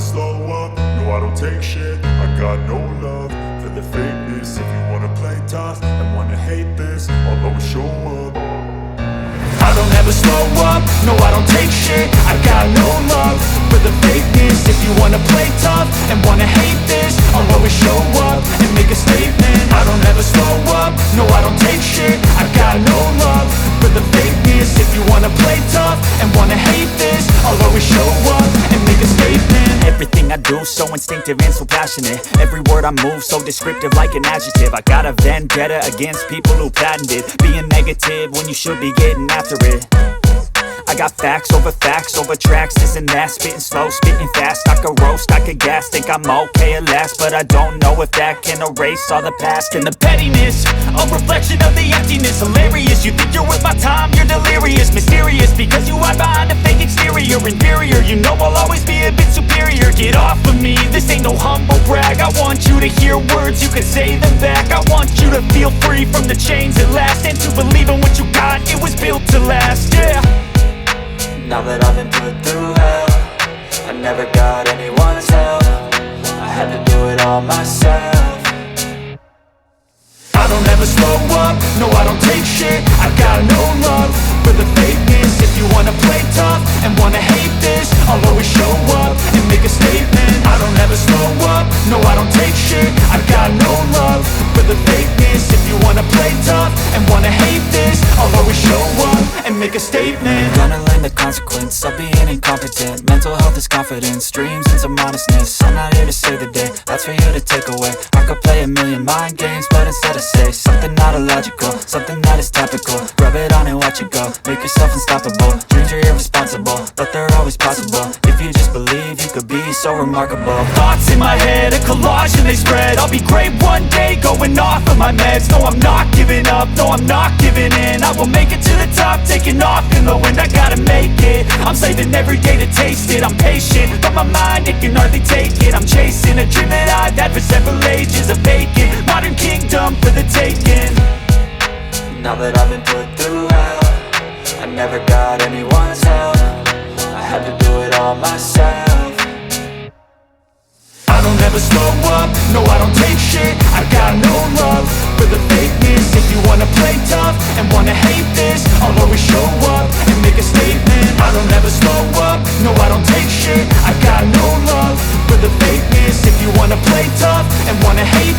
slow up, no I don't take shit. I got no love for the fakeness. If you wanna play tough and wanna hate this, I'll always show up. I don't ever slow up, no I don't take shit. I got no love for the fakeness. If you wanna play tough and wanna hate this, I'll always show up and make a statement. I don't ever slow up, no I don't take shit. I got no love for the fakeness. If you wanna play tough and wanna hate this, I'll always show up and make a statement. Everything I do so instinctive and so passionate. Every word I move so descriptive like an adjective. I got a vendetta against people who patented being negative when you should be getting after it. I got facts over tracks, this and that. Spitting slow, spitting fast, I could roast, I could gas. Think I'm okay at last, but I don't know if that can erase all the past. And the pettiness, a reflection of the emptiness. Hilarious, you think you're worth my time, you're delirious. Mysterious, because you hide behind a fake exterior. Inferior, you know I'll always be a bit superior. Get off of me, this ain't no humble brag. I want you to hear words, you can say them back. I want you to feel free from the chains at last, and to believe in what you got, it was built to last, yeah. Now that I've been put through hell, I never got anyone's help. I had to do it all myself. I don't ever slow up, no I don't take shit. I got no love for the fakeness. If you wanna play tough and wanna hate this, I'll always show up and make a statement. I don't ever slow up, no I don't take shit. I got no love for the fakeness. If you wanna play tough and wanna hate this, I'll always show up and make a statement. Gonna learn the consequence of being incompetent. Mental health is confidence, dreams and some modestness. I'm not here to save the day, that's for you to take away. I could play a million mind games, but instead I say something not illogical, something that is topical. Rub it on and watch it go, make yourself unstoppable. Dreams are irresponsible, but they're always possible. If you just believe, you could be so remarkable. Thoughts in my head, a collage and they spread. I'll be great one day, going off of my meds. No, I'm not giving up, no, I'm not giving in. I will make it to the top, taking off in the wind. I gotta make it, I'm saving every day to taste it. I'm patient, but my mind, it can hardly take it. I'm chasing a dream that I've had for several ages. A vacant, modern kingdom for the taking. Now that I've been put through hell, I never got anyone's help. I had to do it all myself. I don't ever slow up, no I don't take shit. I got no love for the fakeness. If you wanna play tough and wanna hate this, I'll always show up and make a statement. I don't ever slow up, no I don't take shit. I got no love for the fakeness. If you wanna play tough and wanna hate